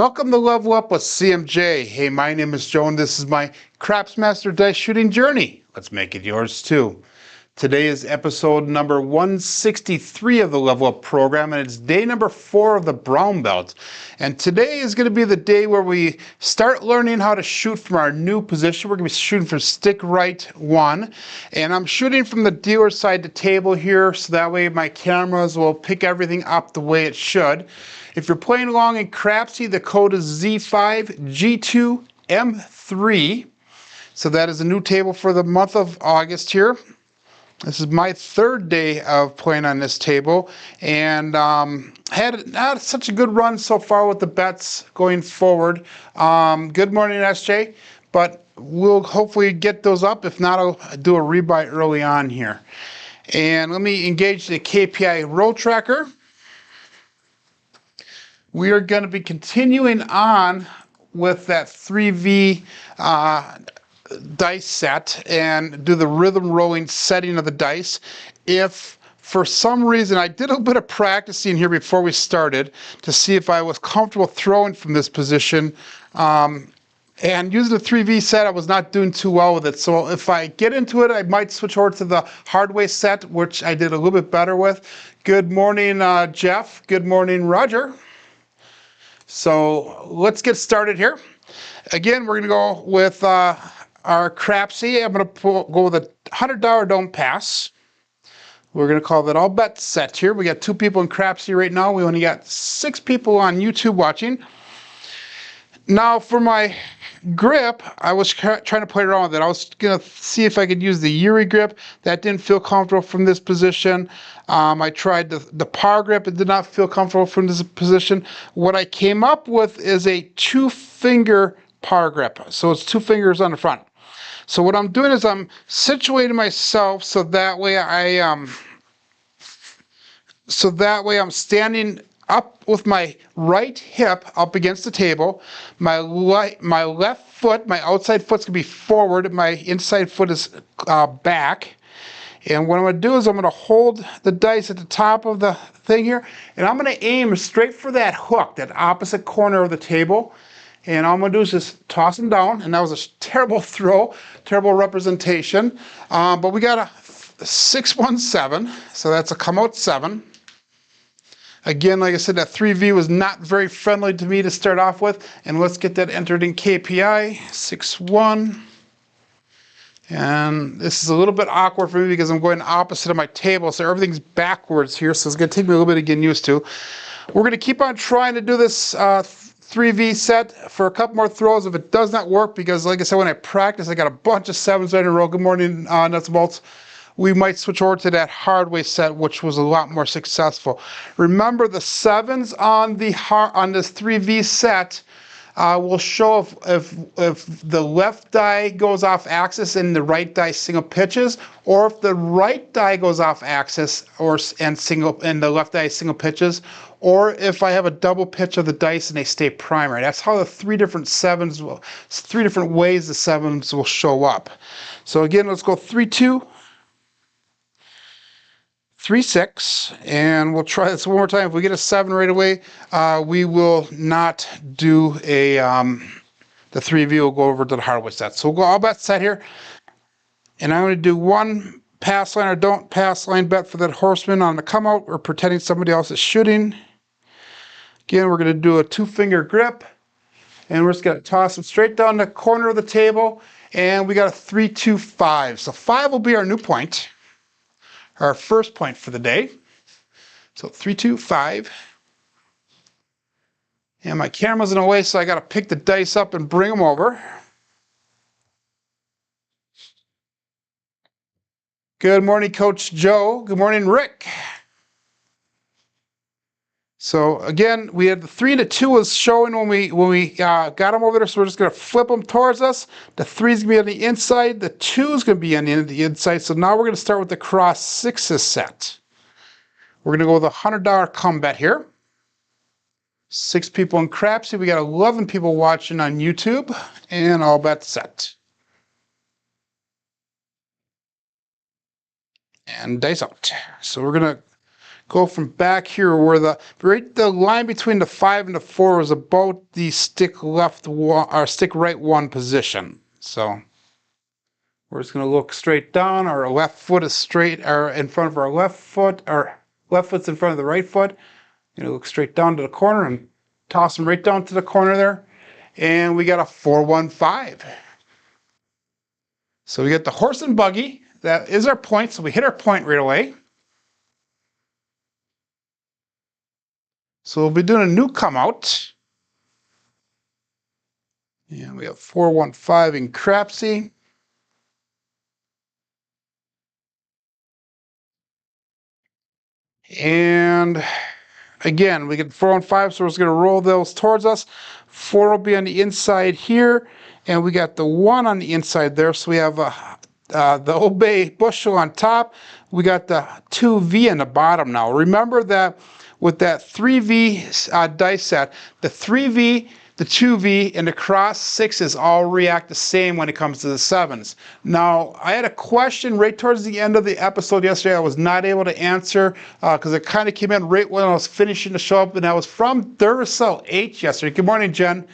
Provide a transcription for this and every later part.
Welcome to Level Up with CMJ. Hey, my name is Joan. This is my Craps Master Dice Shooting Journey. Let's make it yours too. Today is episode number 163 of the Level Up program, and it's day number 4 of the Brown Belt. And today is going to be the day where we start learning how to shoot from our new position. We're going to be shooting from stick right 1, and I'm shooting from the dealer side to table here, so that way my cameras will pick everything up the way it should. If you're playing along in Crapsee, the code is Z5G2M3. So that is a new table for the month of August here. This is my 3rd day of playing on this table, and had not such a good run so far with the bets going forward. Good morning, SJ, but we'll hopefully get those up. If not, I'll do a rebuy early on here. And let me engage the KPI roll tracker. We are going to be continuing on with that 3V dice set and do the rhythm rolling setting of the dice. If for some reason I did a bit of practicing here before we started to see if I was comfortable throwing from this position, and using the 3V set, I was not doing too well with it. So if I get into it, I might switch over to the hard way set, which I did a little bit better with. Good morning, Jeff. Good morning, Roger. So let's get started here. Again, we're going to go with our Crapsee. I'm going to go with a $100 don't pass. We're going to call that all bet set here. We got 2 people in Crapsee right now. We only got 6 people on YouTube watching. Now for my grip, I was trying to play around with it. I was going to see if I could use the Yuri grip. That didn't feel comfortable from this position. I tried the power grip. It did not feel comfortable from this position. What I came up with is a 2-finger power grip. So it's 2 fingers on the front. So what I'm doing is I'm situating myself so that way I'm standing up with my right hip up against the table. My left foot, my outside foot's gonna be forward. My inside foot is back. And what I'm going to do is I'm going to hold the dice at the top of the thing here, and I'm going to aim straight for that hook, that opposite corner of the table. And all I'm going to do is just toss them down, and that was a terrible throw, terrible representation. But we got a 617, so that's a come out 7. Again, like I said, that 3V was not very friendly to me to start off with. And let's get that entered in KPI, 6-1. And this is a little bit awkward for me because I'm going opposite of my table, so everything's backwards here, so it's going to take me a little bit to get used to. We're going to keep on trying to do this 3V set for a couple more throws if it does not work, because like I said, when I practice, I got a bunch of 7s right in a row. Good morning, nuts and bolts. We might switch over to that hard way set, which was a lot more successful. Remember, the 7s on this 3V set will show if the left die goes off axis and the right die single pitches, or if the right die goes off axis and the left die single pitches, or if I have a double pitch of the dice and they stay primary. That's how the 3 different 7s will, 3 different ways the 7s will show up. So again, let's go 3-2. 3-6, and we'll try this one more time. If we get a 7 right away, we will not do a the 3V. Will go over to the hardware set. So we'll go all bet set here, and I'm going to do 1 pass line or don't pass line bet for that horseman on the come out, or pretending somebody else is shooting. Again, we're going to do a 2-finger grip, and we're just going to toss them straight down the corner of the table, and we got a 3-2-5. So 5 will be our new point. Our first point for the day. So 3-2-5. And my camera's in the way, so I got to pick the dice up and bring them over. Good morning, Coach Joe. Good morning, Rick. So again, we had the 3 and the 2 was showing when we got them over there, so we're just going to flip them towards us. The 3 is going to be on the inside, the 2 is going to be on the inside. So now we're going to start with the cross 6s set. We're going to go with a $100 come bet here. 6 people in Crapsee. We got 11 people watching on YouTube, and all bet set. And dice out. So we're going to go from back here where the line between the 5 and the 4 was about the stick left one or stick right one position. So we're just going to look straight down. Our left foot is straight or in front of our left foot. Our left foot's in front of the right foot. You're going to look straight down to the corner and toss them right down to the corner there. And we got a 4-1-5. So we get the horse and buggy. That is our point. So we hit our point right away. So we'll be doing a new come out. And we have 4-1-5 in Crapsee. And again, we get 4-1-5, so we're just going to roll those towards us. 4 will be on the inside here, and we got the 1 on the inside there. So we have the obey bushel on top. We got the 2V on the bottom now. Remember that with that 3V dice set, the 3V, the 2V, and the cross 6s all react the same when it comes to the 7s. Now, I had a question right towards the end of the episode yesterday I was not able to answer because it kind of came in right when I was finishing the show up, and that was from Duracell 8 yesterday. Good morning, Jen.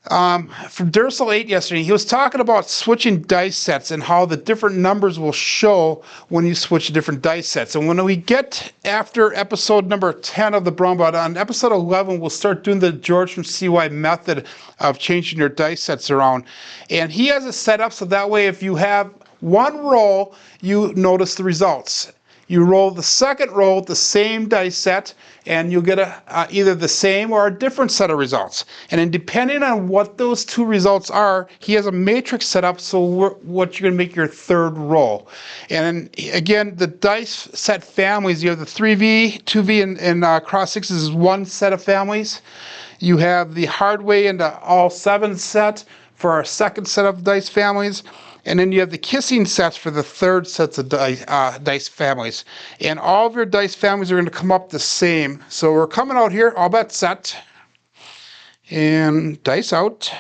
From Duracell 8 yesterday, he was talking about switching dice sets and how the different numbers will show when you switch different dice sets. And when we get after episode number 10 of the Brown Belt, on episode 11, we'll start doing the George from CY method of changing your dice sets around. And he has it set up so that way if you have one roll, you notice the results. You roll the second roll with the same dice set, and you'll get either the same or a different set of results. And then depending on what those two results are, he has a matrix set up so what you're going to make your third roll. And then, again, the dice set families, you have the 3V, 2V, and cross 6s is one set of families. You have the hard way and the all 7 set for our second set of dice families. And then you have the kissing sets for the third sets of dice families. And all of your dice families are going to come up the same. So we're coming out here, all bet set. And dice out.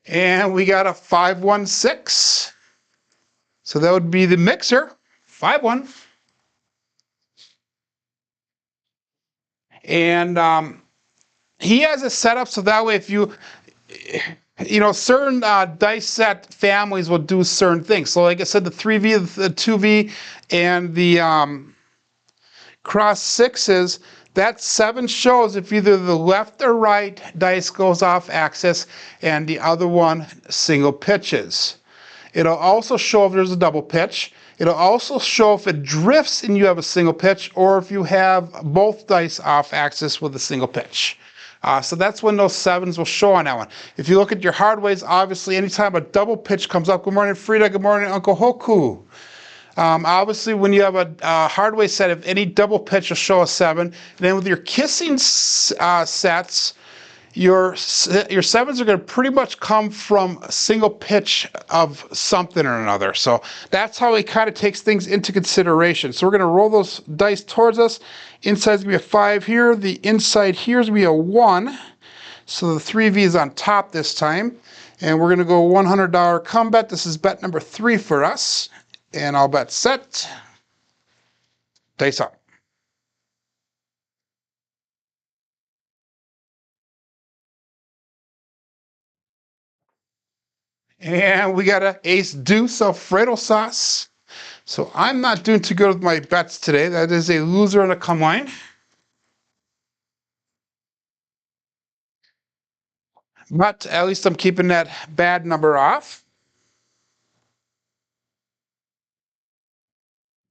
And we got a 5-1-6. So that would be the mixer. 5-1. And he has it set up so that way if you know, certain dice set families will do certain things. So like I said, the 3V, the 2V, and the cross 6s, that 7 shows if either the left or right dice goes off axis and the other one single pitches. It'll also show if there's a double pitch. It'll also show if it drifts and you have a single pitch, or if you have both dice off axis with a single pitch. So that's when those 7s will show on that one. If you look at your hardways, obviously anytime a double pitch comes up, good morning Frida, good morning Uncle Hoku. Obviously when you have a hardway set, if any double pitch will show a 7. And then with your kissing sets, your 7s are going to pretty much come from a single pitch of something or another. So that's how he kind of takes things into consideration. So we're going to roll those dice towards us. Inside's going to be a 5 here. The inside here is going to be a 1. So the 3V is on top this time. And we're going to go $100 come bet. This is bet number 3 for us. And I'll bet set. Dice up. And we got an ace deuce Alfredo sauce. So I'm not doing too good with my bets today. That is a loser on a come line. But at least I'm keeping that bad number off.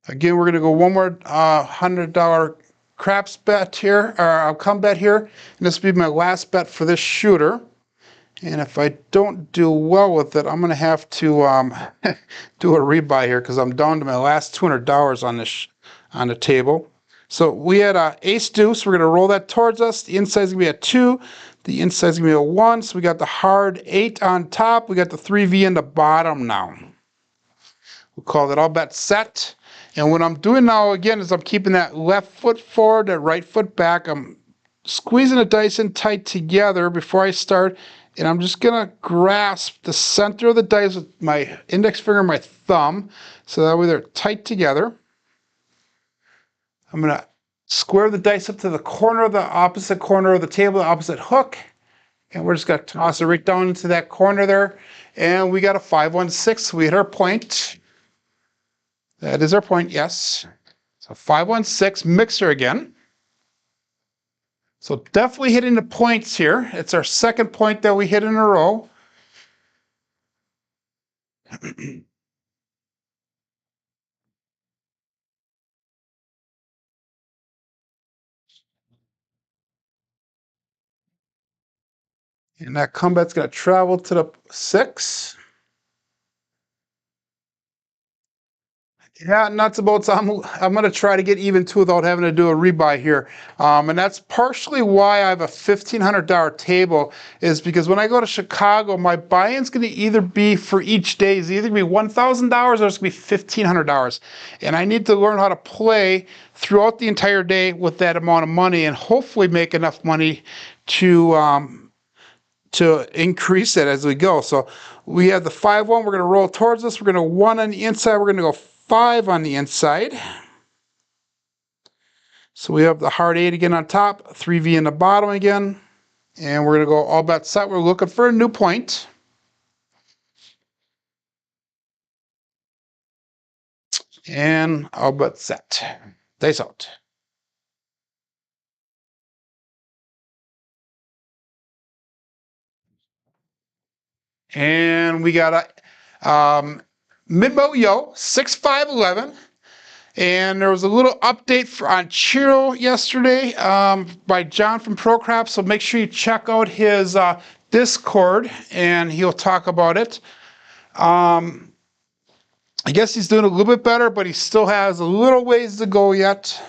Again, we're going to go one more $100 craps bet here, or come bet here. And this will be my last bet for this shooter. And if I don't do well with it, I'm going to have to do a rebuy here because I'm down to my last $200 on this on the table. So we had a ace deuce. We're going to roll that towards us. The inside is going to be a 2. The inside is going to be a 1. So we got the hard 8 on top. We got the 3V in the bottom now. We'll call that all bet set. And what I'm doing now again is I'm keeping that left foot forward, that right foot back. I'm squeezing the dice in tight together before I start, And I'm just going to grasp the center of the dice with my index finger and my thumb, so that way they're tight together. I'm going to square the dice up to the corner of the opposite corner of the table, the opposite hook. And we're just going to toss it right down into that corner there. And we got a 516. We hit our point. That is our point, yes. So 516 mixer again. So definitely hitting the points here. It's our second point that we hit in a row. And that combat's going to travel to the 6. Yeah, nuts and bolts. I'm going to try to get even two without having to do a rebuy here. And that's partially why I have a $1,500 table, is because when I go to Chicago, my buy-in's going to either be for each day, it's either going to be $1,000 or it's going to be $1,500. And I need to learn how to play throughout the entire day with that amount of money and hopefully make enough money to increase it as we go. So we have the 5-1. We're going to roll towards us. We're going to 1 on the inside. We're going to go 5 on the inside. So we have the hard 8 again on top, 3V in the bottom again. And we're going to go all bet set. We're looking for a new point. And all bet set. Dice out. And we got a mid-boat yo, 6-5-11. And there was a little update on Chiro yesterday by John from ProCraps, so make sure you check out his Discord, and he'll talk about it. I guess he's doing a little bit better, but he still has a little ways to go yet.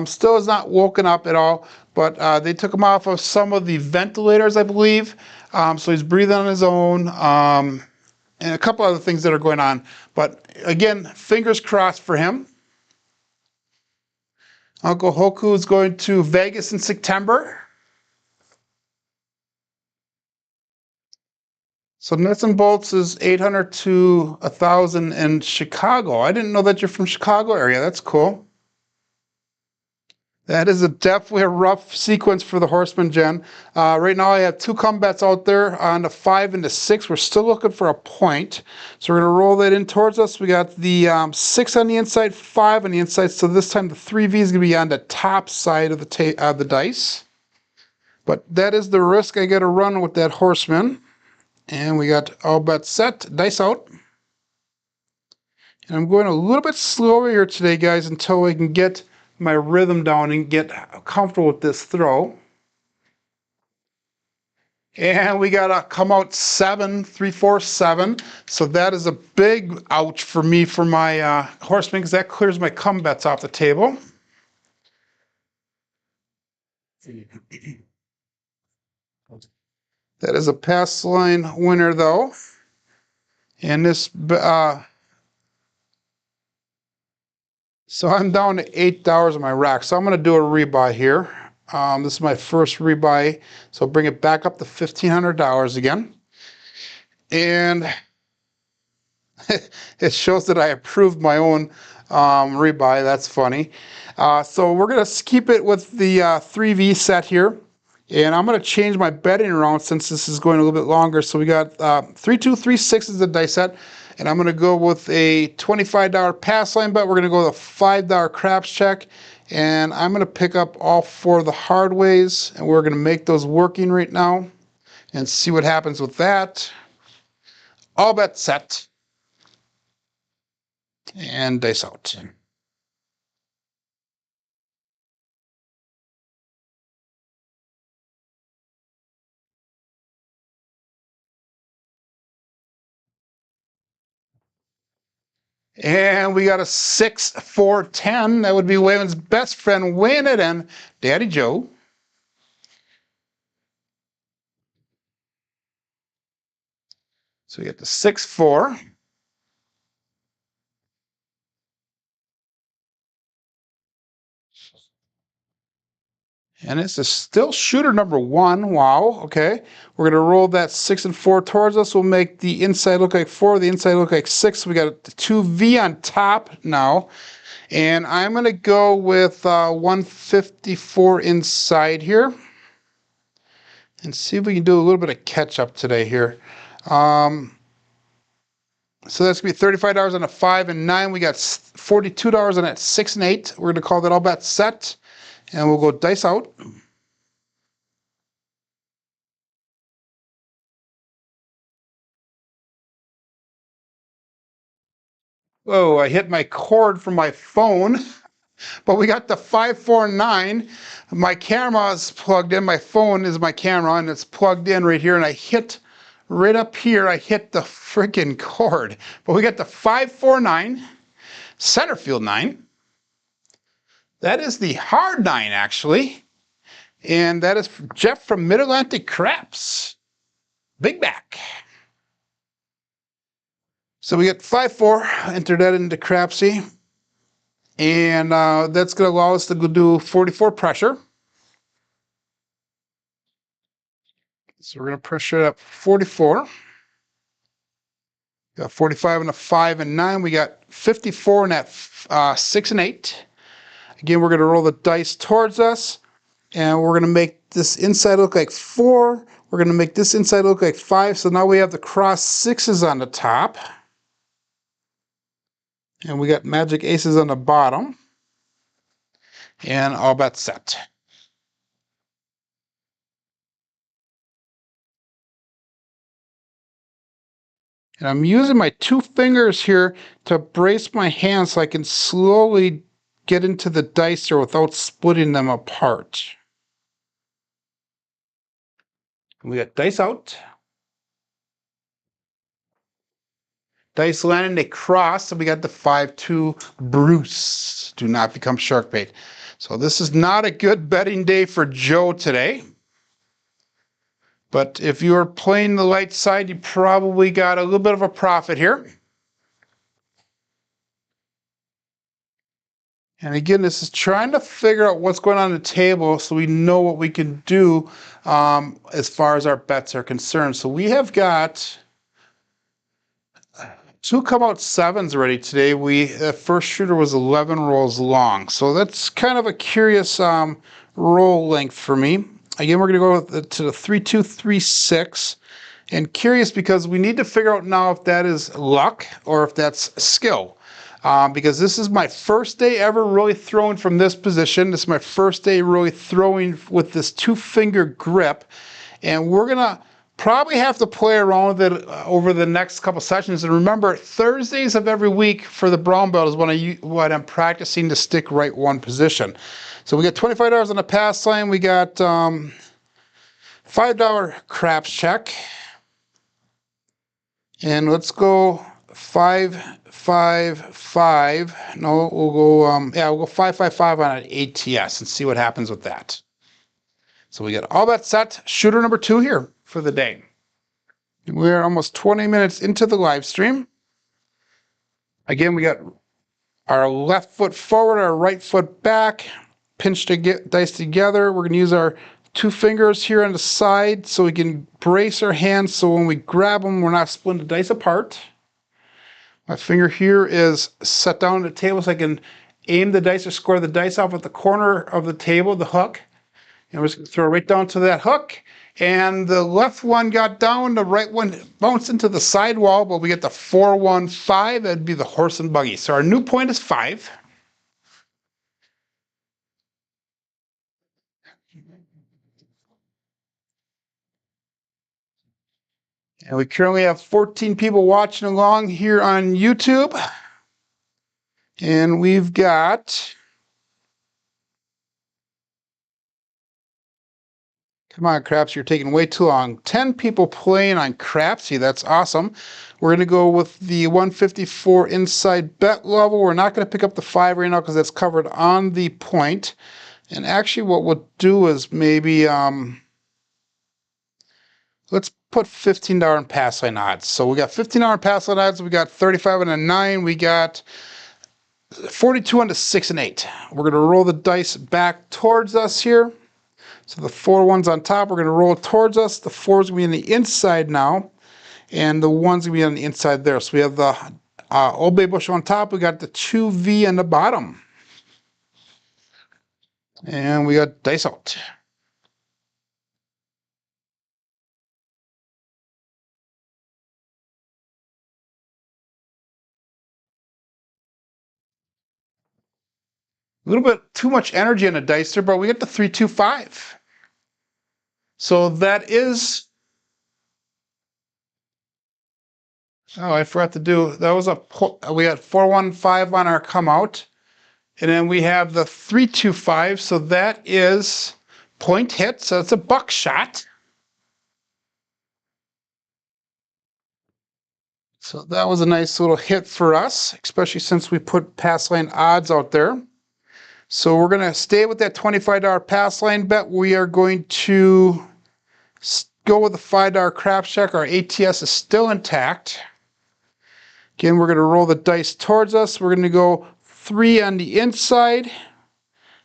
Still has not woken up at all, but they took him off of some of the ventilators, I believe, so he's breathing on his own. And a couple other things that are going on. But again, fingers crossed for him. Uncle Hoku is going to Vegas in September. So nuts and bolts is 800 to 1,000 in Chicago. I didn't know that you're from Chicago area. That's cool. That is definitely a rough sequence for the Horseman Gen. Right now I have 2 combats out there on the 5 and the 6. We're still looking for a point. So we're going to roll that in towards us. We got the 6 on the inside, 5 on the inside. So this time the 3V is going to be on the top side of the dice. But that is the risk I got to run with that Horseman. And we got all bets set, dice out. And I'm going a little bit slower here today, guys, until I can get my rhythm down and get comfortable with this throw. And we got to come out 7, 3, 4, 7. So that is a big ouch for me for my Horseman, because that clears my come bets off the table. That is a pass line winner, though. And this, so I'm down to $8 on my rack. So I'm going to do a rebuy here. This is my first rebuy, so bring it back up to $1,500 again. And it shows that I approved my own rebuy. That's funny. So we're going to keep it with the 3V set here. And I'm going to change my betting around since this is going a little bit longer. So we got 3, 2, 3, 6 is the dice set. And I'm going to go with a $25 pass line bet. We're going to go with a $5 craps check. And I'm going to pick up all 4 of the hard ways. And we're going to make those working right now. And see what happens with that. All bet set. And dice out. And we got a 6, 4, 10. That would be Waylon's best friend weighing it in, Daddy Joe. So we get the 6, 4. And this is still shooter number 1. Wow, okay. We're going to roll that 6 and 4 towards us. We'll make the inside look like 4, the inside look like 6. We got the 2V on top now. And I'm going to go with 154 inside here. And see if we can do a little bit of catch up today here. So that's going to be $35 on a 5 and 9. We got $42 on that 6 and 8. We're going to call that all bet set. And we'll go dice out. Whoa, I hit my cord from my phone. But we got the 549. My camera is plugged in. My phone is my camera, and it's plugged in right here. And I hit right up here. I hit the freaking cord. But we got the 549, center field 9. That is the hard 9, actually. And that is Jeff from Mid-Atlantic Craps. Big back. So we get 5-4. Enter that into Crapsee. And that's going to allow us to go do 44 pressure. So we're going to pressure it up 44. Got 45 and a 5 and 9. We got 54 in that 6 and 8. Again, we're going to roll the dice towards us. And we're going to make this inside look like 4. We're going to make this inside look like 5. So now we have the cross 6s on the top. And we got magic aces on the bottom. And all bet set. And I'm using my 2 fingers here to brace my hands so I can slowly get into the dice here without splitting them apart. We got dice out. Dice landing, they cross, and we got the 5-2 Bruce. Do not become shark bait. So this is not a good betting day for Joe today. But if you're playing the light side, you probably got a little bit of a profit here. And again, this is trying to figure out what's going on the table so we know what we can do as far as our bets are concerned. So we have got 2 come out 7s already today. The first shooter was 11 rolls long. So that's kind of a curious roll length for me. Again, we're going to go to the 3-2-3-6. And curious because we need to figure out now if that is luck or if that's skill. Because this is my first day ever really throwing from this position. This is my first day really throwing with this 2-finger grip. And we're going to probably have to play around with it over the next couple sessions. And remember, Thursdays of every week for the brown belt is when I'm practicing to stick right one position. So we got $25 on the pass line. We got $5 craps check. And let's go 5-5-5. No, we'll go we'll go 5-5-5 on an ATS and see what happens with that. So we got all that set. Shooter number 2 here for the day. We're almost 20 minutes into the live stream. Again, we got our left foot forward, our right foot back, pinch the dice together. We're going to use our 2 fingers here on the side so we can brace our hands so when we grab them, we're not splitting the dice apart. My finger here is set down on the table so I can aim the dice or score the dice off at the corner of the table, the hook. And we're just going to throw it right down to that hook. And the left one got down, the right one bounced into the sidewall, but we get the 4-1-5. That'd be the horse and buggy. So our new point is 5. And we currently have 14 people watching along here on YouTube. And we've got... Come on, Crapsee, you're taking way too long. 10 people playing on Crapsee. That's awesome. We're going to go with the 154 inside bet level. We're not going to pick up the 5 right now because that's covered on the point. And actually what we'll do is maybe, let's put $15 in pass line odds. So we got $15 in pass line odds. We got 35 and a 9. We got 42 on the 6 and 8. We're going to roll the dice back towards us here. So the 4 ones on top, we're going to roll towards us. The 4 is going to be on the inside now, and the 1's going to be on the inside there. So we have the Old Bay bushel on top. We got the 2V on the bottom. And we got dice out. A little bit too much energy on the dice there, but we get the 3, 2, 5. So that is... Oh, I forgot to do... That was we got 4, 1, 5 on our come out. And then we have the 3, 2, 5. So that is point hit. So it's a buckshot. So that was a nice little hit for us, especially since we put pass line odds out there. So we're going to stay with that $25 pass line bet. We are going to go with the $5 craps check. Our ATS is still intact. Again, we're going to roll the dice towards us. We're going to go 3 on the inside,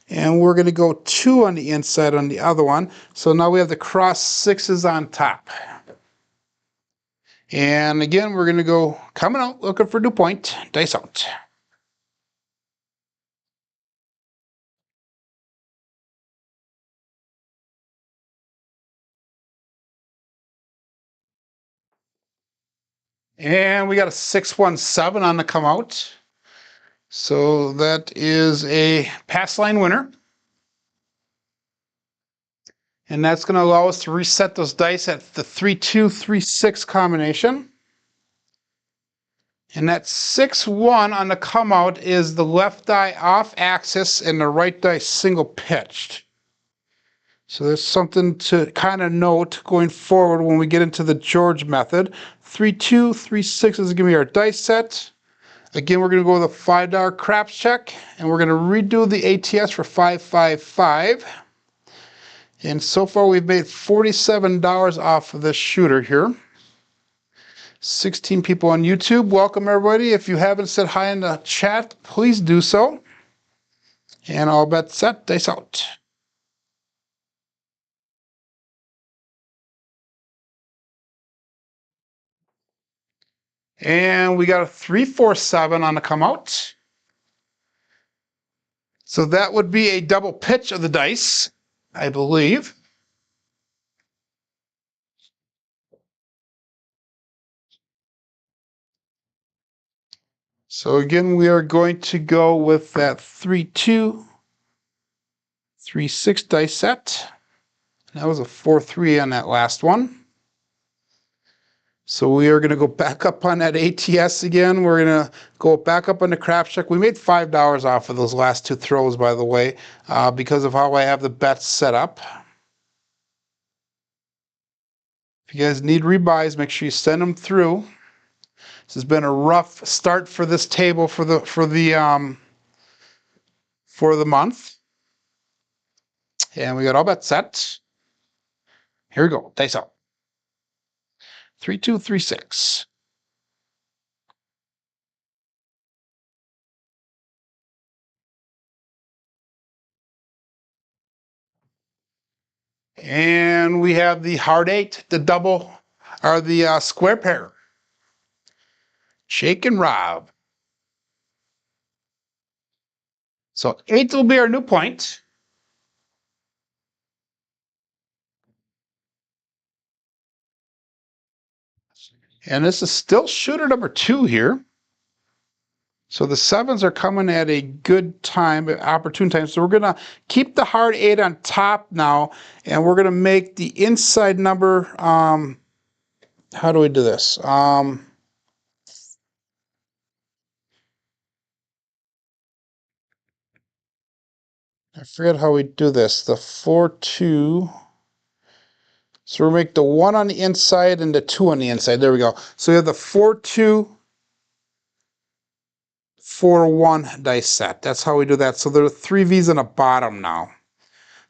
and we're going to go 2 on the inside on the other one. So now we have the cross 6s on top. And again, we're going to go coming out, looking for dew point, dice out. And we got a 617 on the come out. So that is a pass line winner. And that's going to allow us to reset those dice at the 3, 2, 3, 6 combination. And that 6, 1 on the come out is the left die off axis and the right die single pitched. So there's something to kind of note going forward when we get into the George method. 3, 2, 3, 6 is going to be our dice set. Again, we're going to go with a $5 craps check, and we're going to redo the ATS for 555. And so far we've made $47 off of this shooter here. 16 people on YouTube. Welcome everybody. If you haven't said hi in the chat, please do so. And all bets set, dice out. And we got a 3, 4, 7 on the come out. So that would be a double pitch of the dice, I believe. So again, we are going to go with that 3, 2, 3, 6 dice set. That was a 4, 3 on that last one. So we are going to go back up on that ATS again. We're going to go back up on the craps check. We made $5 off of those last 2 throws, by the way, because of how I have the bets set up. If you guys need rebuys, make sure you send them through. This has been a rough start for this table for the month. And we got all bets set. Here we go. Dice out. 3, 2, 3, 6. And we have the hard 8, the double, or the square pair. Shake and Rob. So 8 will be our new point. And this is still shooter number 2 here. So the 7s are coming at a good time, opportune time. So we're going to keep the hard 8 on top now, and we're going to make the inside number, how do we do this? I forget how we do this. The 4, 2. So we'll make the 1 on the inside and the 2 on the inside. There we go. So we have the 4, 2, 4, 1 dice set. That's how we do that. So there are 3 V's on the bottom now.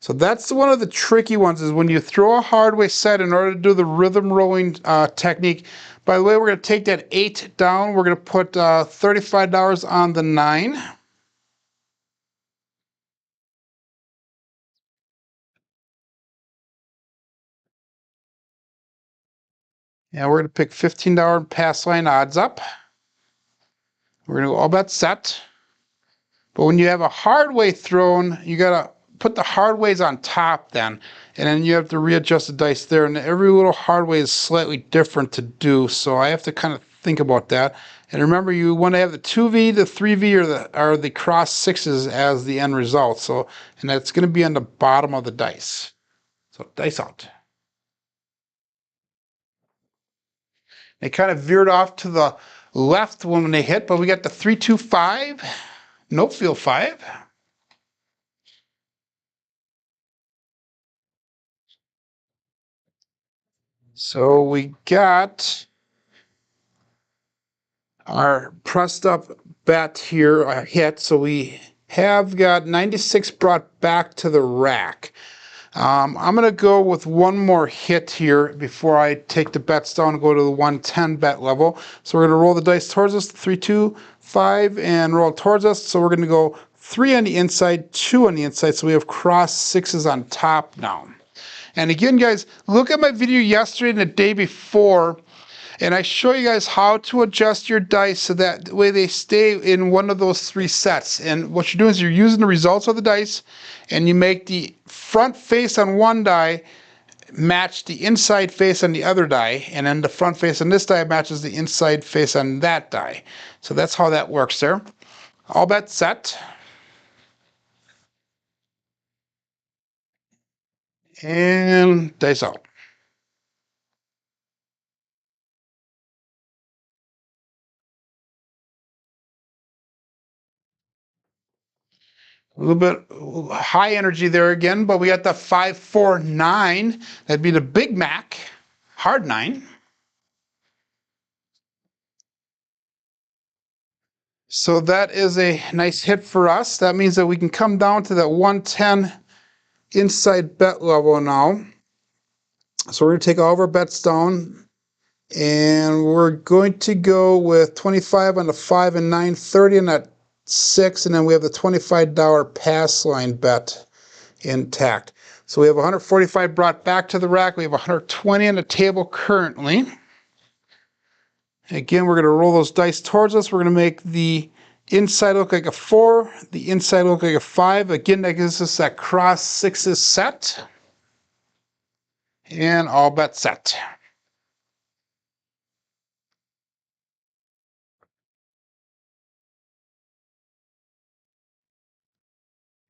So that's one of the tricky ones, is when you throw a hardway set in order to do the rhythm rolling technique. By the way, we're going to take that 8 down. We're going to put $35 on the 9. And we're going to pick $15 pass line odds up. We're going to go all bets set. But when you have a hard way thrown, you got to put the hard ways on top then. And then you have to readjust the dice there. And every little hard way is slightly different to do. So I have to kind of think about that. And remember, you want to have the 2V, the 3V, or the cross sixes as the end result. So, and that's going to be on the bottom of the dice. So dice out. They kind of veered off to the left when they hit, but we got the 3-2-5, no field 5. So we got our pressed up bet here, a hit. So we have got 96 brought back to the rack. I'm going to go with one more hit here before I take the bets down and go to the 110 bet level. So we're going to roll the dice towards us, 3-2-5, and roll towards us. So we're going to go 3 on the inside, 2 on the inside. So we have cross sixes on top now. And again, guys, look at my video yesterday and the day before, and I show you guys how to adjust your dice so that way they stay in one of those 3 sets. And what you're doing is you're using the results of the dice, and you make the front face on one die match the inside face on the other die, and then the front face on this die matches the inside face on that die. So that's how that works there. All bets set. And dice out. A little bit high energy there again, but we got the 5-4-9. That'd be the Big Mac, hard 9. So that is a nice hit for us. That means that we can come down to that 110 inside bet level now. So we're going to take all of our bets down, and we're going to go with 25 on the 5 and 9, 30 on that 6, and then we have the $25 pass line bet intact. So we have 145 brought back to the rack. We have 120 on the table currently. Again, we're going to roll those dice towards us. We're going to make the inside look like a 4, the inside look like a 5. Again, that gives us that cross sixes set. And all bets set.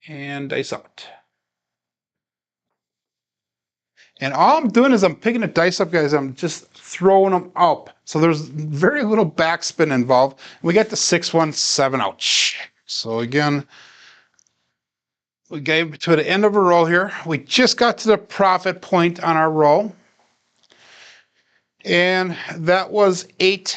And dice out. And all I'm doing is I'm picking the dice up, guys. I'm just throwing them up. So there's very little backspin involved. We got the 6-1-7 ouch. So again, we gave to the end of a roll here. We just got to the profit point on our roll. And that was 8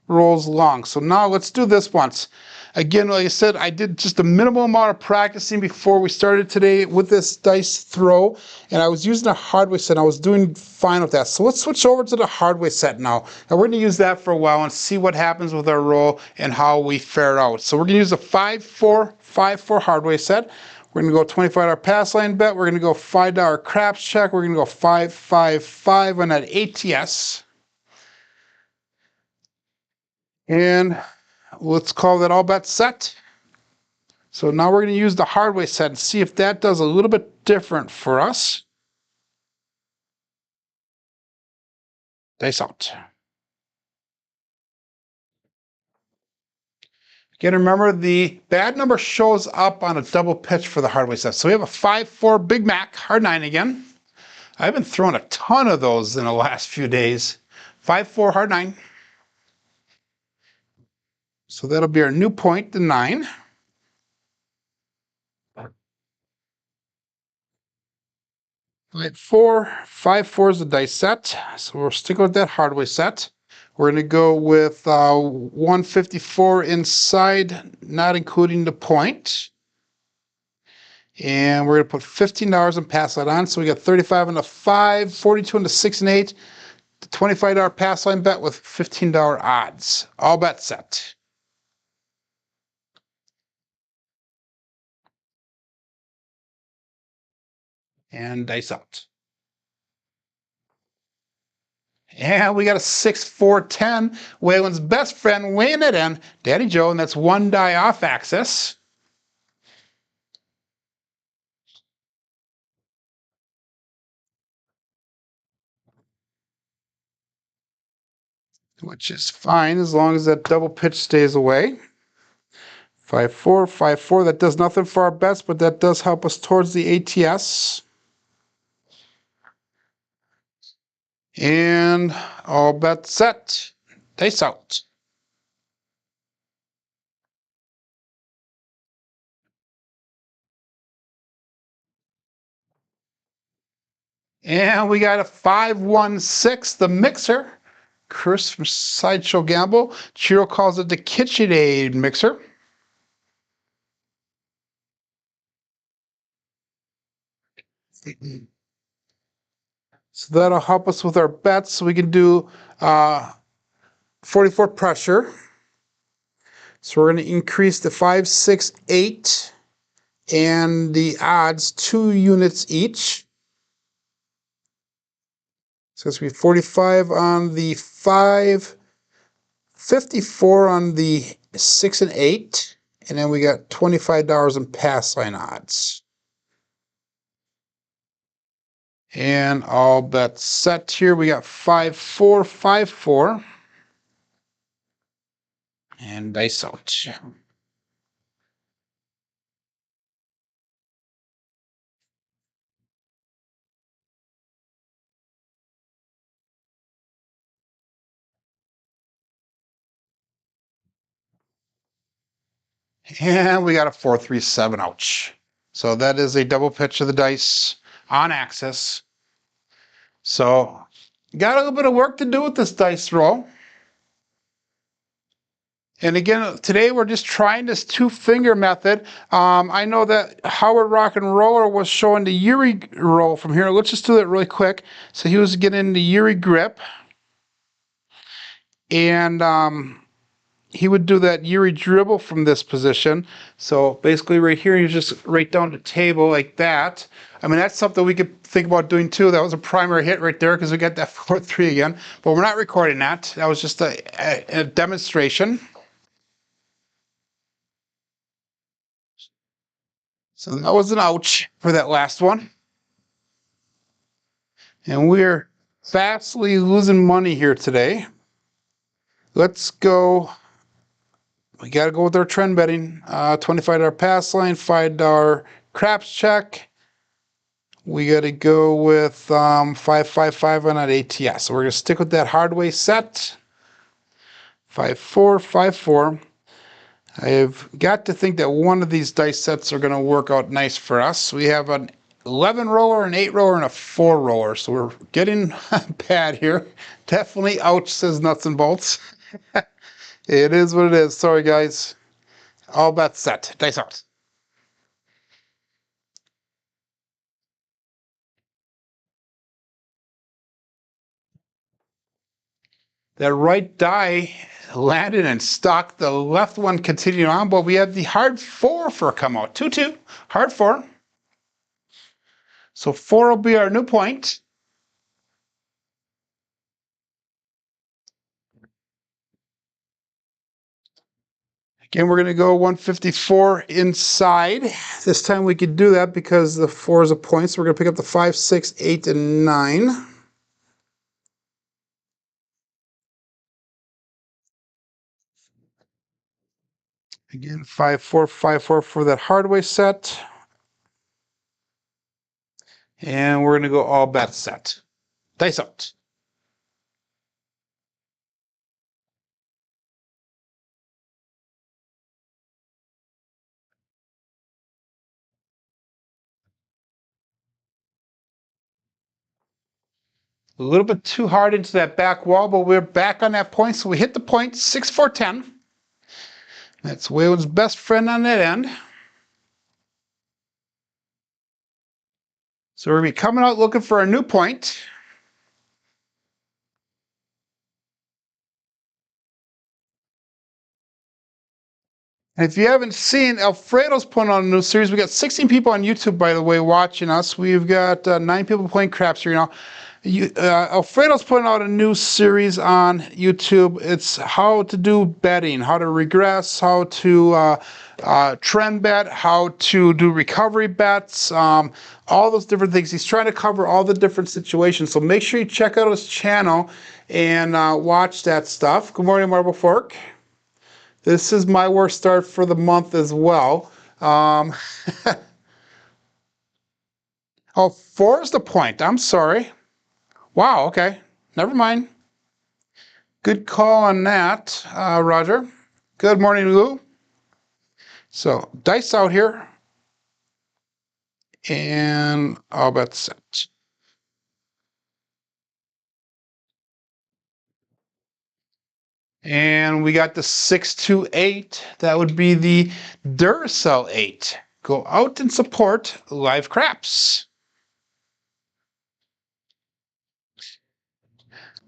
rolls long. So now let's do this once. Again, like I said, I did just a minimal amount of practicing before we started today with this dice throw, and I was using a hardware set. I was doing fine with that. So let's switch over to the hardware set now. And we're going to use that for a while and see what happens with our roll and how we fare out. So we're going to use a 5-4-5-4 hardware set. We're going to go $25 pass line bet. We're going to go $5 craps check. We're going to go 5-5-5 on that ATS. And let's call that all bets set. So now we're going to use the hardware set and see if that does a little bit different for us. Dice out. Again, remember the bad number shows up on a double pitch for the hardware set. So we have a 5-4 Big Mac, hard 9 again. I've been throwing a ton of those in the last few days. 5-4 hard 9. So that'll be our new point, the 9. 5-4 is the dice set. So we're sticking with that hardware set. We're going to go with 154 inside, not including the point. And we're going to put $15 and pass that on. So we got 35 on the 5, 42 on the 6 and 8, the $25 pass line bet with $15 odds. All bets set. And dice out. And we got a 6, 4, 10. Waylon's best friend weighing it in, Daddy Joe, and that's one die off axis. Which is fine as long as that double pitch stays away. 5, 4, 5, 4. That does nothing for our bets, but that does help us towards the ATS. And all bets set. Dice out. And we got a 516, the mixer. Chris from Sideshow Gamble. Chiro calls it the KitchenAid mixer. So that'll help us with our bets. So we can do 44 pressure. So we're going to increase the 5, 6, 8 and the odds 2 units each. So it's going to be 45 on the 5, 54 on the 6 and 8, and then we got $25 in pass line odds. And all bets set here. We got 5, 4, 5, 4. And dice out. And we got a 4, 3, 7. Ouch. So that is a double pitch of the dice on axis. So got a little bit of work to do with this dice roll. And again, today we're just trying this 2-finger method. I know that Howard Rock and Roller was showing the Yuri roll from here. Let's just do that really quick. So he was getting the Yuri grip. And he would do that Yuri dribble from this position. So basically right here, you just right down the table like that. I mean, that's something we could think about doing too. That was a primary hit right there because we got that 4-3 again. But we're not recording that. That was just a demonstration. So that was an ouch for that last one. And we're fastly losing money here today. Let's go. We got to go with our trend betting. $25 pass line, $5 craps check. We got to go with 555 on that ATS. So we're going to stick with that hard way set. 5, 4, 5, 4. I've got to think that one of these dice sets are going to work out nice for us. We have an 11 roller, an 8 roller, and a 4 roller. So we're getting bad here. Definitely ouch, says nuts and bolts. It is what it is. Sorry, guys. All bets set. Dice out. That right die landed and stuck. The left one continued on, but we had the hard 4 for a come out. 2-2. Hard 4. So 4 will be our new point. Again, we're going to go 154 inside. This time we could do that because the 4 is a point. So we're going to pick up the 5, 6, 8, and 9. Again, 5, 4, 5, 4 for that hardway set. And we're going to go all bet set. Dice out. A little bit too hard into that back wall, but we're back on that point. So we hit the point, 6, 4, 10. That's Waylon's best friend on that end. So we're going to be coming out looking for a new point. And if you haven't seen, Alfredo's putting on a new series. We got 16 people on YouTube, by the way, watching us. We've got 9 people playing Crapsee right now. Alfredo's putting out a new series on YouTube. It's how to do betting, how to regress, how to trend bet, how to do recovery bets, all those different things. He's trying to cover all the different situations. So make sure you check out his channel and watch that stuff. Good morning, Marble Fork. This is my worst start for the month as well. Oh, 4 is the point. I'm sorry. Wow, okay. Never mind. Good call on that, Roger. Good morning, Lou. So, dice out here. And all bets set. And we got the 628. That would be the Duracell 8. Go out and support live craps.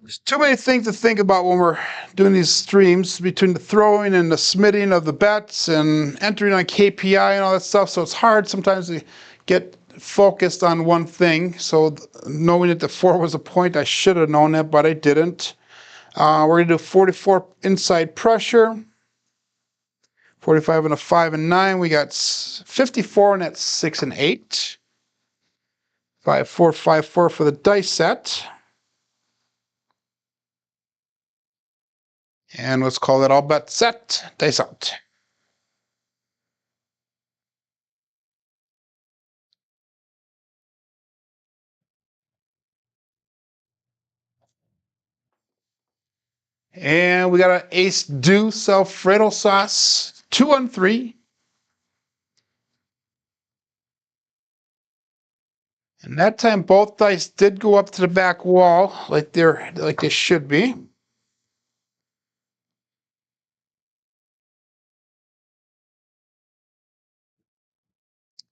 There's too many things to think about when we're doing these streams, between the throwing and the submitting of the bets and entering on KPI and all that stuff. So it's hard sometimes to get focused on one thing. So knowing that the 4 was a point, I should have known that, but I didn't. We're going to do 44 inside pressure, 45 and a 5 and 9. We got 54 and that's 6 and 8. 5, 4, 5, 4 for the dice set. And let's call that all bet set, dice out. And we got an ace deuce Alfredo sauce, 2-on-3. And that time both dice did go up to the back wall like they should be.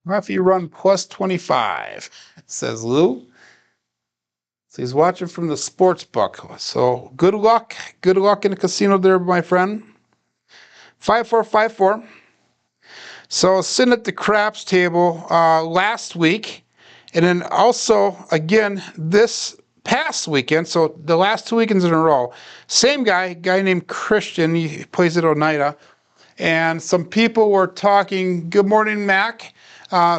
If you run plus 25, says Lou. So he's watching from the sports book. So good luck in the casino there, my friend. 5454. So sitting at the craps table last week, and then also again this past weekend. So the last 2 weekends in a row, same guy named Christian. He plays at Oneida, and some people were talking. Good morning, Mac.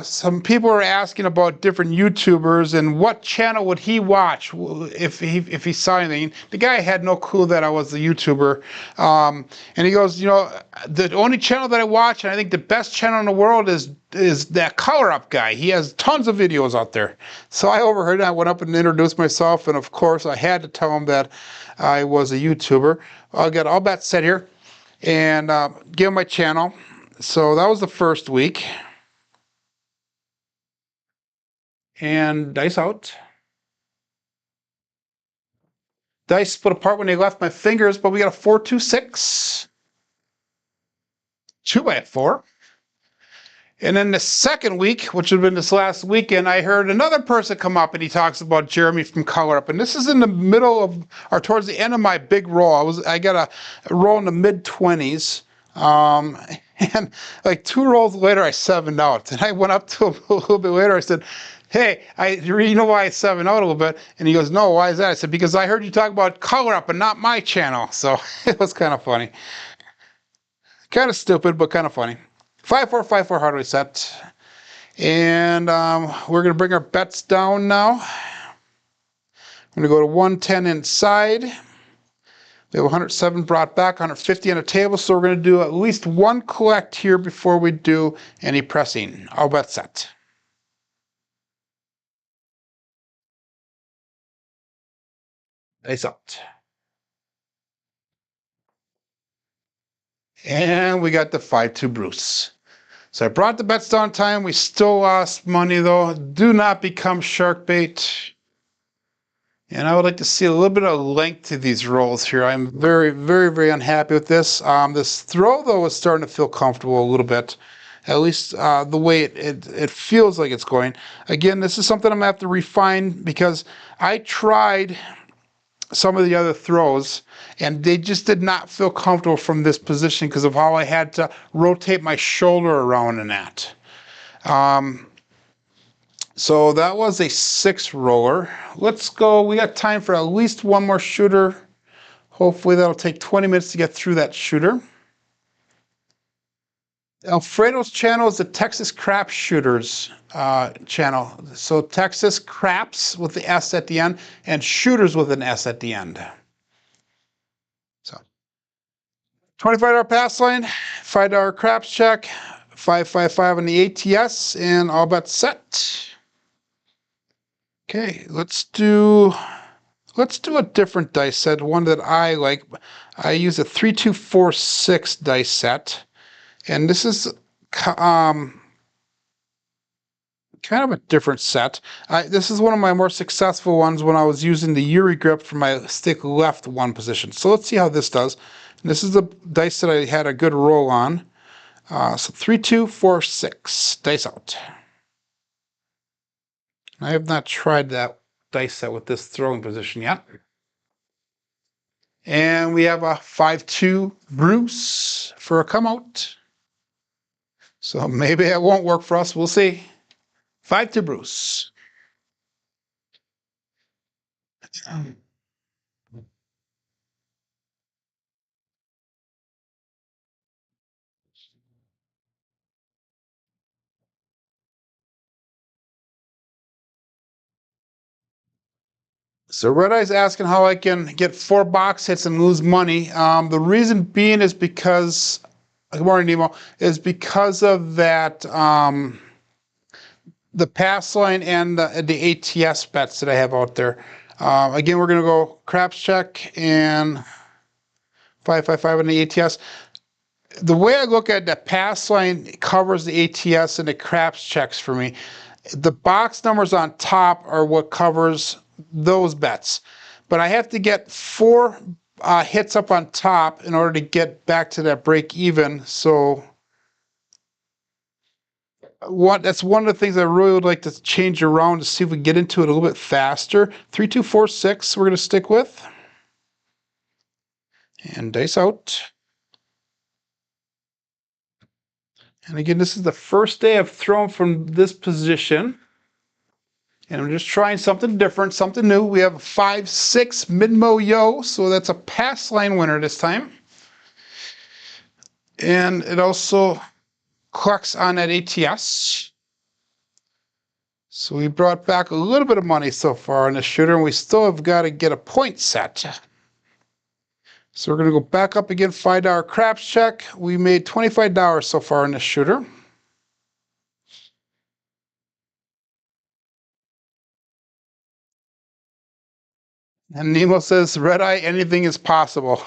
Some people were asking about different YouTubers and what channel would he watch if he saw anything. The guy had no clue that I was a YouTuber, and he goes, you know, the only channel that I watch, and I think the best channel in the world is that Color Up guy. He has tons of videos out there. So I overheard it. I went up and introduced myself, and of course I had to tell him that I was a YouTuber. I'll get all bets set here and give him my channel. So that was the first week. And dice out. Dice split apart when they left my fingers, but we got a 4-2-6. 2 by 4. And then the second week, which would have been this last weekend, I heard another person come up and he talks about Jeremy from Color Up. And this is in the middle of, or towards the end of my big roll. I got a roll in the mid-20s. And like 2 rolls later, I 7'd out. And I went up to him a little bit later. I said, hey, you know why I 7'd out a little bit? And he goes, no, why is that? I said, because I heard you talk about Color Up and not my channel. So it was kind of funny. Kind of stupid, but kind of funny. 5454 hard reset. And we're going to bring our bets down now. I'm going to go to 110 inside. We have 107 brought back, 150 on the table, so we're going to do at least one collect here before we do any pressing. All bets set. Dice out. And we got the 5-2 Bruce. So I brought the bets down time. We still lost money though. Do not become shark bait. And I would like to see a little bit of length to these rolls here. I'm very, very, very unhappy with this. This throw though is starting to feel comfortable a little bit. At least the way it feels like it's going. Again, this is something I'm gonna have to refine because I tried some of the other throws and they just did not feel comfortable from this position because of how I had to rotate my shoulder around in that. So that was a 6 roller. Let's go. We got time for at least one more shooter. Hopefully that'll take 20 minutes to get through that shooter. Alfredo's channel is the Texas Craps Shooters channel. So Texas Craps with the S at the end and Shooters with an S at the end. So $25 pass line, $5 craps check, 555 on the ATS, and all bets set. Okay, let's do a different dice set, one that I like. I use a 3246 dice set. And this is kind of a different set. This is one of my more successful ones when I was using the Yuri grip for my stick left one position. So let's see how this does. And this is the dice that I had a good roll on. So 3, 2, 4, 6. Dice out. I have not tried that dice set with this throwing position yet. And we have a 5-2 Bruce for a come out. So maybe it won't work for us. We'll see. 5-2 Bruce. So Red Eye's asking how I can get 4 box hits and lose money. The reason being is because, good morning, Nemo, is because of that, the pass line and the ATS bets that I have out there. Again, we're going to go craps check and 555 on the ATS. The way I look at the pass line covers the ATS and the craps checks for me. The box numbers on top are what covers those bets. But I have to get 4 hits up on top in order to get back to that break even. So that's one of the things I really would like to change around to see if we can get into it a little bit faster. 3, 2, 4, 6 we're going to stick with. And dice out. And again, this is the first day I've thrown from this position. And I'm just trying something different, something new. We have a 5-6 mid-mo yo, so that's a pass line winner this time. And it also clocks on at ATS. So we brought back a little bit of money so far on this shooter, and we still have got to get a point set. So we're going to go back up again, $5 craps check. We made $25 so far on this shooter. And Nemo says, Red Eye, anything is possible.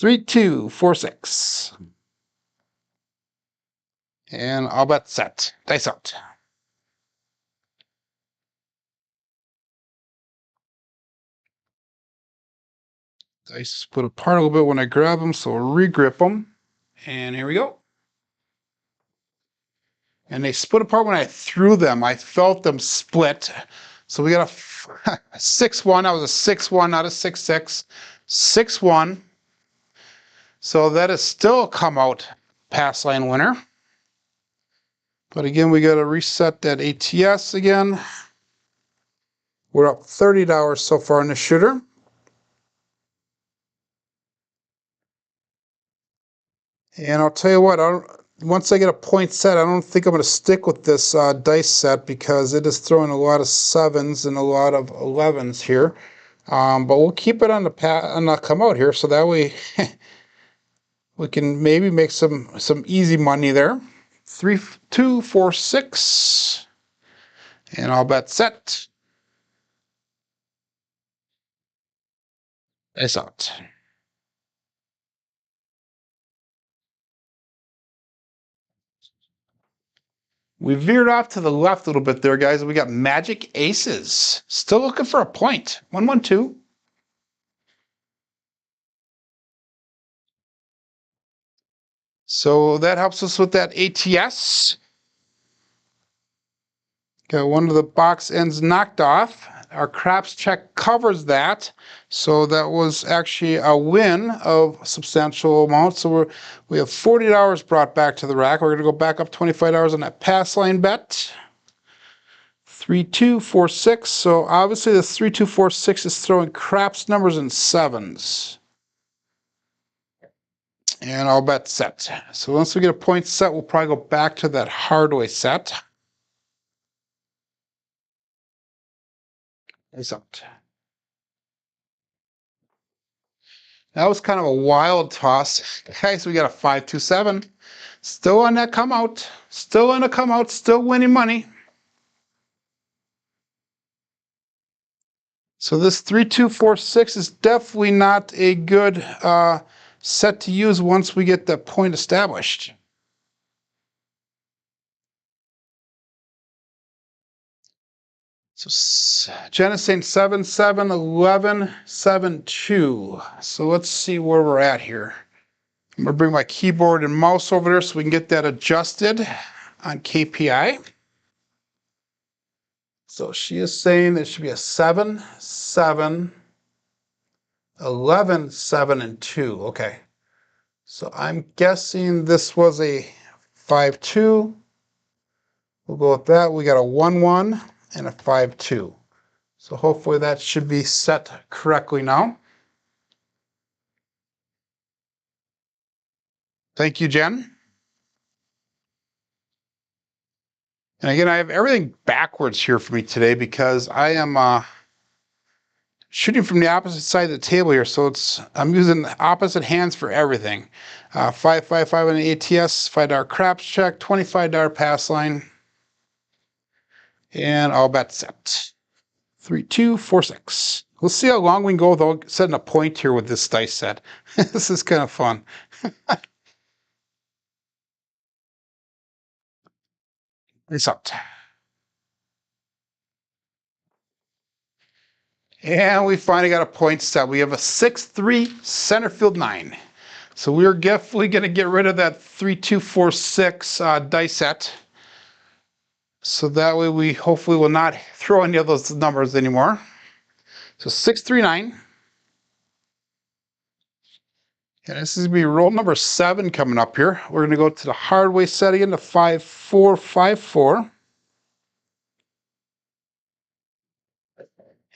3, 2, 4, 6. And all bet set. Dice out. Dice split apart a little bit when I grab them, so we'll re-grip them. And here we go. And they split apart when I threw them. I felt them split. So we got a 6-1. That was a 6-1, not a 6-6. 6-1. So that is still a come out pass line winner. But again, we got to reset that ATS again. We're up $30 so far in the shooter. And I'll tell you what, once I get a point set, I don't think I'm going to stick with this dice set because it is throwing a lot of 7s and a lot of 11s here. But we'll keep it on the come out here, so that way we can maybe make some easy money there. 3, 2, 4, 6, and all bet set. Dice out. We veered off to the left a little bit there, guys. We got magic aces. Still looking for a point. 1, 1, 2. So that helps us with that ATS. Got one of the box ends knocked off. our craps check covers that. So that was actually a win of a substantial amount. So we have $40 brought back to the rack. We're going to go back up $25 on that pass line bet. 3, 2, 4, 6. So obviously the 3, 2, 4, 6 is throwing craps numbers and sevens. And I'll bet set. So once we get a point set, we'll probably go back to that hard way set. Nice out. That was kind of a wild toss. Guys, we got a 5, 2, 7. Still on that come out. Still on the come out. Still winning money. So this 3, 2, 4, 6 is definitely not a good set to use once we get that point established. So Jen is saying 7, 7, 11, 7, 2. So let's see where we're at here. I'm going to bring my keyboard and mouse over there so we can get that adjusted on KPI. So she is saying it should be a 7, 7, 11, 7, and 2. Okay. So I'm guessing this was a 5, 2. We'll go with that. We got a 1, 1 and a 5, 2. So hopefully that should be set correctly now. Thank you, Jen. And again, I have everything backwards here for me today because I am shooting from the opposite side of the table here. So I'm using the opposite hands for everything. 5, 5, 5 on the ATS, $5 craps check, $25 pass line. And I'll bet set. 3, 2, 4, 6. We'll see how long we can go without setting a point here with this dice set. This is kind of fun. It's out. And we finally got a point set. We have a 6, 3, center field 9. So we're definitely going to get rid of that 3, 2, 4, 6 dice set. So that way we hopefully will not throw any of those numbers anymore. So 6, 3, 9. And this is going to be roll number 7 coming up here. We're going to go to the hard way set again, to 5, 4, 5, 4.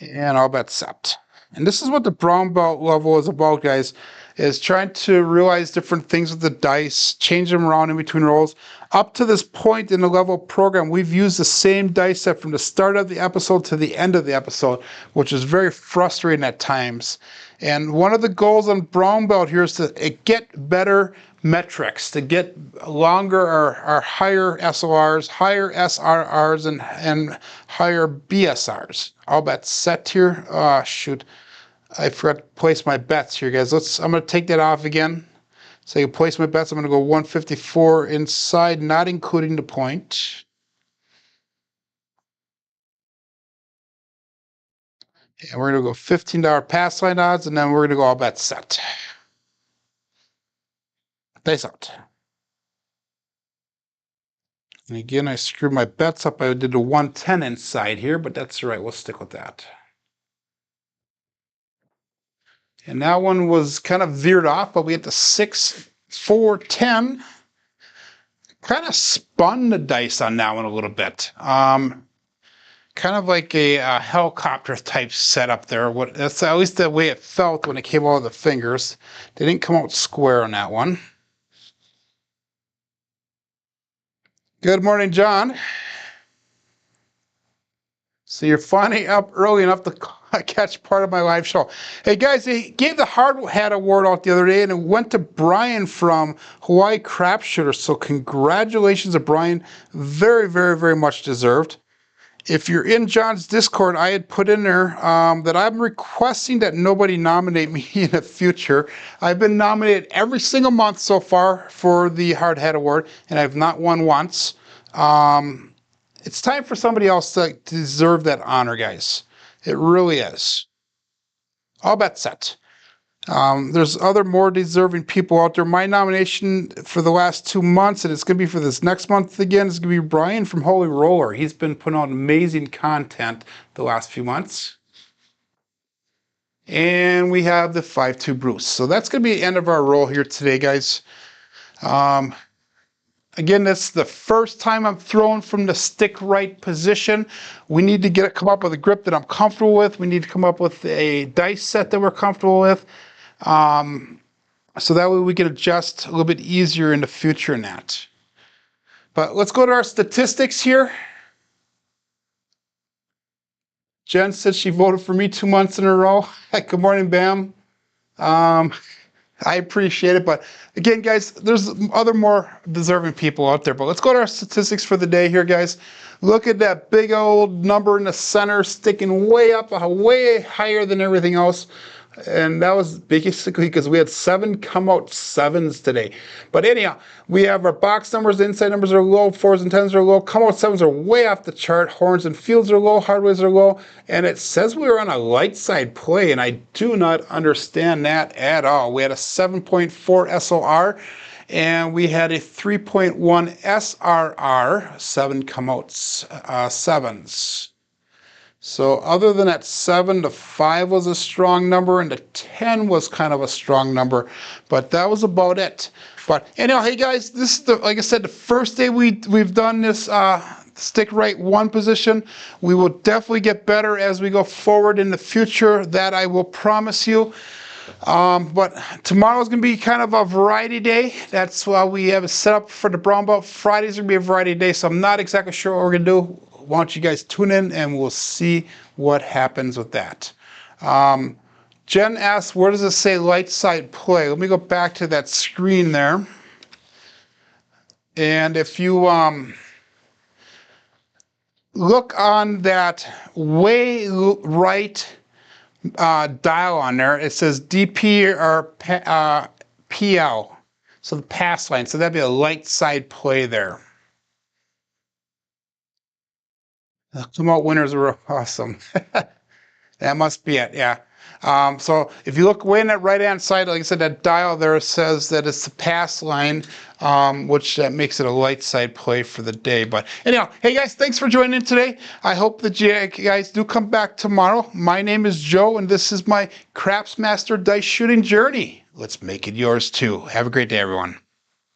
And I'll bet set. And this is what the brown belt level is about, guys, is trying to realize different things with the dice, change them around in between rolls. Up to this point in the level program, we've used the same dice set from the start of the episode to the end of the episode, which is very frustrating at times. And one of the goals on brown belt here is to get better metrics, to get longer or higher SORs, higher SRRs, and higher BSRs. I'll bet set here. Oh, shoot. I forgot to place my bets here, guys. I'm going to take that off again. So I can place my bets. I'm going to go 154 inside, not including the point. And we're going to go $15 pass line odds, and then we're going to go all bet set. Dice out. And again, I screwed my bets up. I did a 110 inside here, but that's all right. We'll stick with that. And that one was kind of veered off, but we had the 6, 4, 10. Kind of spun the dice on that one a little bit. Kind of like a helicopter type setup there. That's at least the way it felt when it came out of the fingers. They didn't come out square on that one. Good morning, John. So you're finally up early enough to catch part of my live show. Hey guys, they gave the Hard Hat Award out the other day, and it went to Brian from Hawaii Crap Shooter. So congratulations to Brian. Very, very, very much deserved. If you're in John's Discord, I had put in there that I'm requesting that nobody nominate me in the future. I've been nominated every single month so far for the Hard Hat Award, and I've not won once. It's time for somebody else to deserve that honor, guys. It really is. All bet set. There's other more deserving people out there. My nomination for the last 2 months, and it's going to be for this next month again, is going to be Brian from Holy Roller. He's been putting out amazing content the last few months. And we have the 5-2 Bruce. So that's going to be the end of our roll here today, guys. Again, this is the first time I'm throwing from the stick right position. We need to come up with a grip that I'm comfortable with. We need to come up with a dice set that we're comfortable with. So that way we can adjust a little bit easier in the future in that. But let's go to our statistics here. Jen said she voted for me 2 months in a row. Good morning, Bam. I appreciate it, but again, guys, there's other more deserving people out there. But let's go to our statistics for the day here, guys. Look at that big old number in the center, sticking way up, way higher than everything else. And that was basically because we had 7 come out 7s today. But anyhow, we have our box numbers, the inside numbers are low, 4s and 10s are low, come out 7s are way off the chart, horns and fields are low, hardways are low, and it says we were on a light side play, and I do not understand that at all. We had a 7.4 SOR, and we had a 3.1 SRR, 7 come out 7s. So other than that, 7 to 5 was a strong number, and the 10 was kind of a strong number, but that was about it. But anyhow, hey guys, this is like I said, the first day we've done this stick right 1 position. We will definitely get better as we go forward in the future. That I will promise you. But tomorrow's going to be kind of a variety day. That's why we have it set up for the brown belt. Friday's going to be a variety day, so I'm not exactly sure what we're going to do. Why don't you guys tune in and we'll see what happens with that. Jen asks, where does it say light side play? Let me go back to that screen there. And if you look on that way right dial on there, it says DP or PL. So the pass line. So that'd be a light side play there. Come out winners are awesome. That must be it, yeah. So if you look way in that right-hand side, like I said, that dial there says that it's the pass line, which that makes it a light side play for the day. But anyhow, hey guys, thanks for joining in today. I hope that you guys do come back tomorrow. My name is Joe, and this is my Craps Master Dice Shooting Journey. Let's make it yours too. Have a great day, everyone.